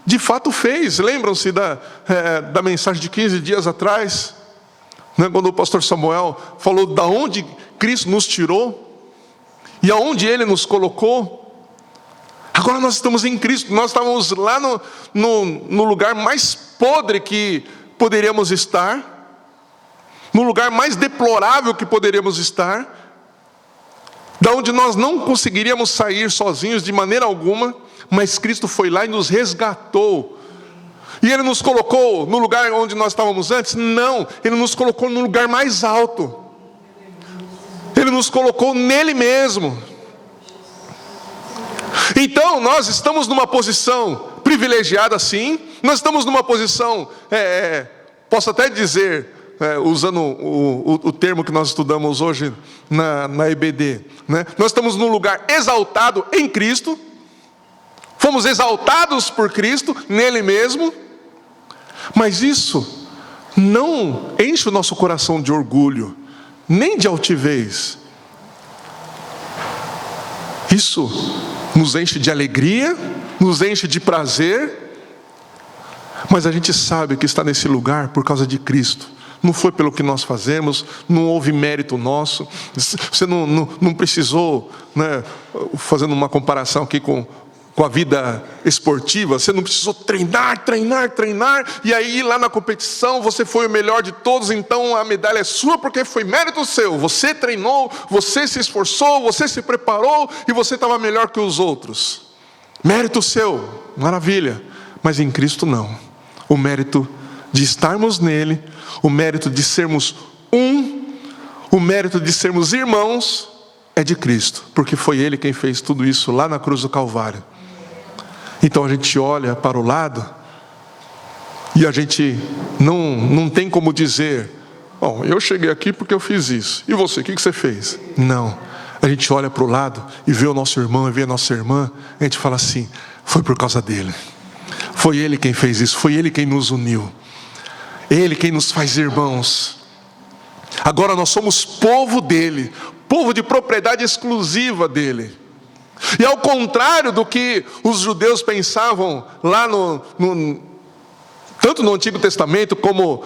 de fato fez. Lembram-se da mensagem de 15 dias atrás, né, quando o pastor Samuel falou da onde Cristo nos tirou e aonde Ele nos colocou. Agora nós estamos em Cristo. Nós estávamos lá no lugar mais podre que poderíamos estar, no lugar mais deplorável que poderíamos estar, da onde nós não conseguiríamos sair sozinhos de maneira alguma, mas Cristo foi lá e nos resgatou. E Ele nos colocou no lugar onde nós estávamos antes? Não, Ele nos colocou no lugar mais alto. Ele nos colocou nele mesmo. Então nós estamos numa posição privilegiada sim, nós estamos numa posição, posso até dizer, usando o termo que nós estudamos hoje na EBD, né? Nós estamos num lugar exaltado em Cristo, fomos exaltados por Cristo, nele mesmo, mas isso não enche o nosso coração de orgulho, nem de altivez. Isso nos enche de alegria, nos enche de prazer, mas a gente sabe que está nesse lugar por causa de Cristo. Não foi pelo que nós fazemos, não houve mérito nosso. Você não precisou, né, fazendo uma comparação aqui com a vida esportiva, você não precisou treinar, e aí lá na competição você foi o melhor de todos, então a medalha é sua porque foi mérito seu. Você treinou, você se esforçou, você se preparou e você estava melhor que os outros. Mérito seu, maravilha. Mas em Cristo não. O mérito de estarmos nele, o mérito de sermos o mérito de sermos irmãos é de Cristo, porque foi Ele quem fez tudo isso lá na cruz do Calvário. Então a gente olha para o lado e a gente não tem como dizer: bom, eu cheguei aqui porque eu fiz isso, e você, o que você fez? Não, a gente olha para o lado e vê o nosso irmão e vê a nossa irmã, a gente fala assim: foi por causa dele, foi Ele quem fez isso, foi Ele quem nos uniu, Ele quem nos faz irmãos. Agora nós somos povo dele, povo de propriedade exclusiva dele. E ao contrário do que os judeus pensavam lá tanto no Antigo Testamento como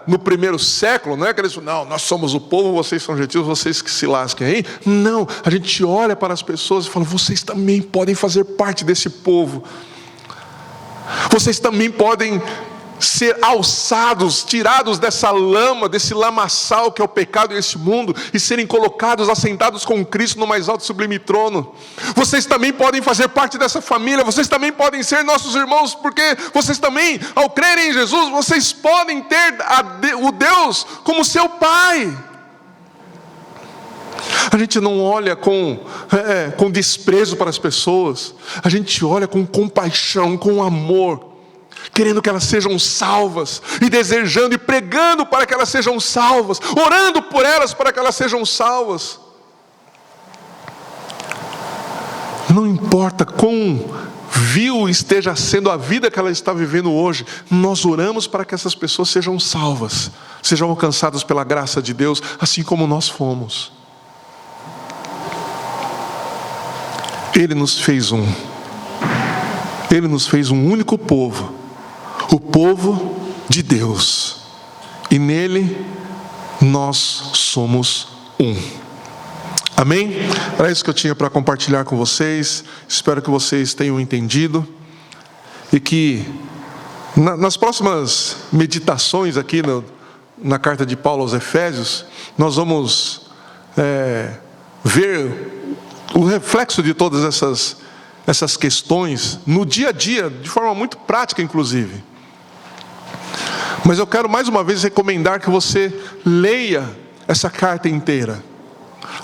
no primeiro século, não é que eles falam: não, nós somos o povo, vocês são gentios, vocês que se lasquem aí. Não, a gente olha para as pessoas e fala: vocês também podem fazer parte desse povo, vocês também podem ser alçados, tirados dessa lama, desse lamaçal que é o pecado e esse mundo, e serem colocados, assentados com Cristo no mais alto e sublime trono. Vocês também podem fazer parte dessa família, vocês também podem ser nossos irmãos, porque vocês também, ao crerem em Jesus, vocês podem ter o Deus como seu Pai. A gente não olha com desprezo para as pessoas, a gente olha com compaixão, com amor, querendo que elas sejam salvas, e desejando e pregando para que elas sejam salvas, orando por elas para que elas sejam salvas. Não importa quão vil esteja sendo a vida que ela está vivendo hoje, nós oramos para que essas pessoas sejam salvas, sejam alcançadas pela graça de Deus, assim como nós fomos. Ele nos fez Ele nos fez um único povo, o povo de Deus, e nele nós somos um. Amém? Era isso que eu tinha para compartilhar com vocês. Espero que vocês tenham entendido e que nas próximas meditações aqui na carta de Paulo aos Efésios, nós vamos ver o reflexo de todas essas questões no dia a dia, de forma muito prática inclusive. Mas eu quero mais uma vez recomendar que você leia essa carta inteira.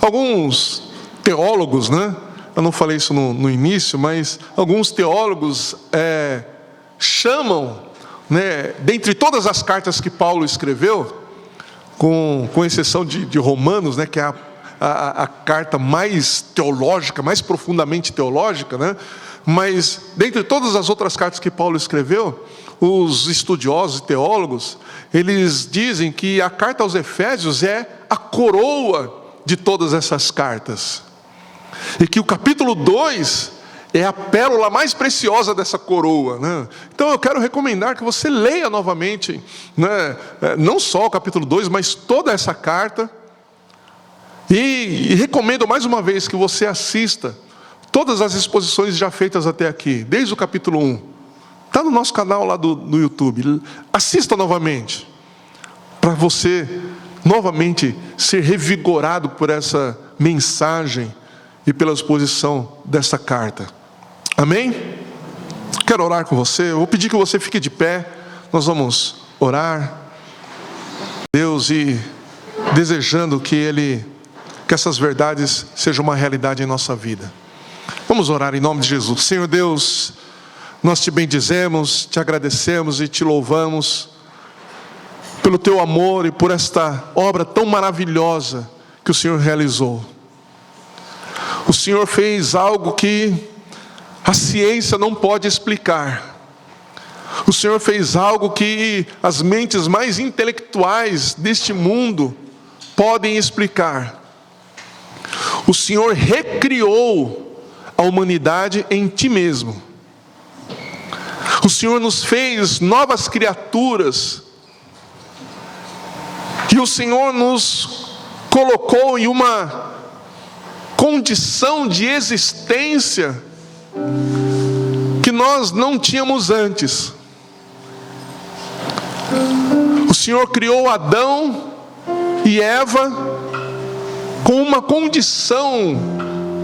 Alguns teólogos, né? Eu não falei isso no início, mas alguns teólogos chamam, né, dentre todas as cartas que Paulo escreveu, com exceção de Romanos, né, que é a carta mais teológica, mais profundamente teológica, né? Mas dentre todas as outras cartas que Paulo escreveu, os estudiosos e teólogos, eles dizem que a carta aos Efésios é a coroa de todas essas cartas, e que o capítulo 2 é a pérola mais preciosa dessa coroa, né? Então eu quero recomendar que você leia novamente, né, não só o capítulo 2, mas toda essa carta, e recomendo mais uma vez que você assista todas as exposições já feitas até aqui, desde o capítulo 1, está no nosso canal lá no YouTube. Assista novamente, para você novamente ser revigorado por essa mensagem e pela exposição dessa carta. Amém? Quero orar com você. Eu vou pedir que você fique de pé. Nós vamos orar Deus e desejando que essas verdades sejam uma realidade em nossa vida. Vamos orar em nome de Jesus. Senhor Deus, nós te bendizemos, te agradecemos e te louvamos pelo teu amor e por esta obra tão maravilhosa que o Senhor realizou. O Senhor fez algo que a ciência não pode explicar. O Senhor fez algo que as mentes mais intelectuais deste mundo podem explicar. O Senhor recriou a humanidade em ti mesmo. O Senhor nos fez novas criaturas. E o Senhor nos colocou em uma condição de existência que nós não tínhamos antes. O Senhor criou Adão e Eva com uma condição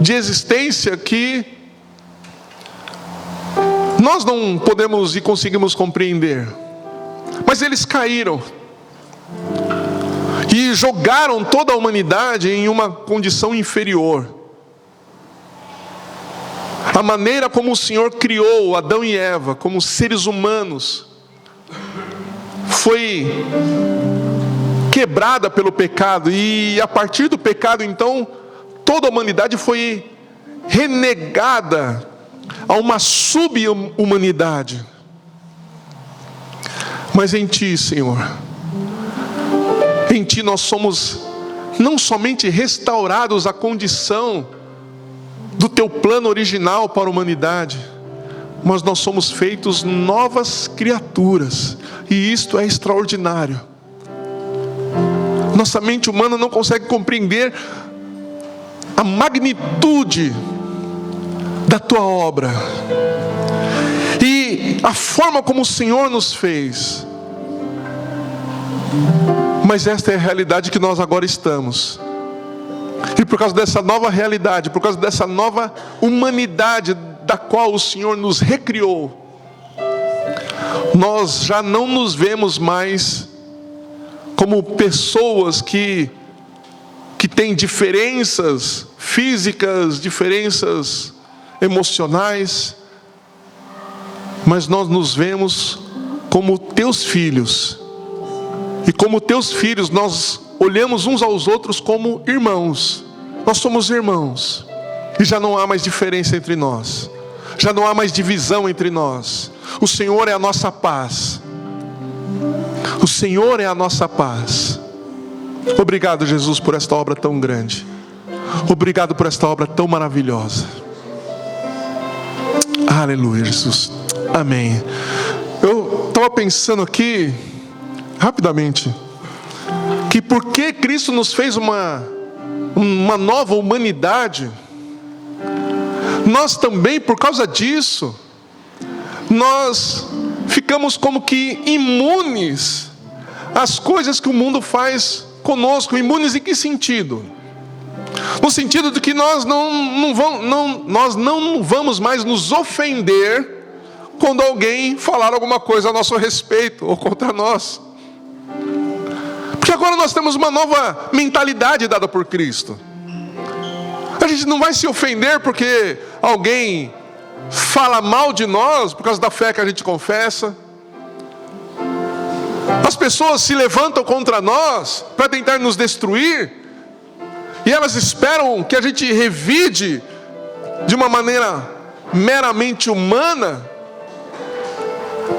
de existência que nós não podemos e conseguimos compreender. Mas eles caíram e jogaram toda a humanidade em uma condição inferior. A maneira como o Senhor criou Adão e Eva como seres humanos foi quebrada pelo pecado, e a partir do pecado, então, toda a humanidade foi renegada a uma sub-humanidade. Mas em Ti, Senhor, em Ti nós somos não somente restaurados à condição do Teu plano original para a humanidade, mas nós somos feitos novas criaturas, e isto é extraordinário. Nossa mente humana não consegue compreender a magnitude da Tua obra e a forma como o Senhor nos fez. Mas esta é a realidade que nós agora estamos. E por causa dessa nova realidade, por causa dessa nova humanidade da qual o Senhor nos recriou, nós já não nos vemos mais como pessoas que têm diferenças físicas, diferenças emocionais, mas nós nos vemos como Teus filhos. E como Teus filhos, nós olhamos uns aos outros como irmãos. Nós somos irmãos. E já não há mais diferença entre nós. Já não há mais divisão entre nós. O Senhor é a nossa paz. O Senhor é a nossa paz. Obrigado, Jesus, por esta obra tão grande. Obrigado por esta obra tão maravilhosa. Aleluia, Jesus. Amém. Eu estava pensando aqui, rapidamente, que porque Cristo nos fez uma nova humanidade, nós também, por causa disso, nós ficamos como que imunes às coisas que o mundo faz conosco. Imunes em que sentido? No sentido de que nós não vamos mais nos ofender quando alguém falar alguma coisa a nosso respeito ou contra nós. Porque agora nós temos uma nova mentalidade dada por Cristo. A gente não vai se ofender porque alguém fala mal de nós por causa da fé que a gente confessa. As pessoas se levantam contra nós para tentar nos destruir, e elas esperam que a gente revide de uma maneira meramente humana.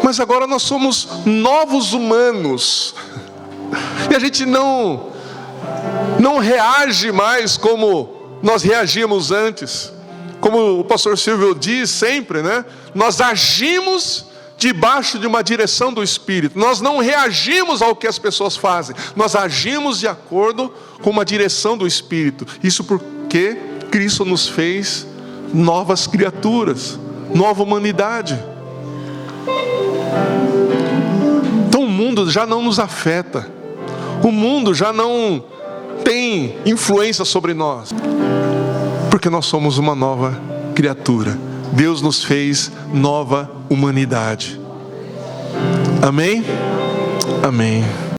Mas agora nós somos novos humanos, e a gente não reage mais como nós reagíamos antes. Como o pastor Silvio diz sempre, né? Nós agimos debaixo de uma direção do Espírito. Nós não reagimos ao que as pessoas fazem. Nós agimos de acordo com uma direção do Espírito. Isso porque Cristo nos fez novas criaturas, nova humanidade. Então o mundo já não nos afeta. O mundo já não tem influência sobre nós, porque nós somos uma nova criatura. Deus nos fez nova humanidade. Amém? Amém.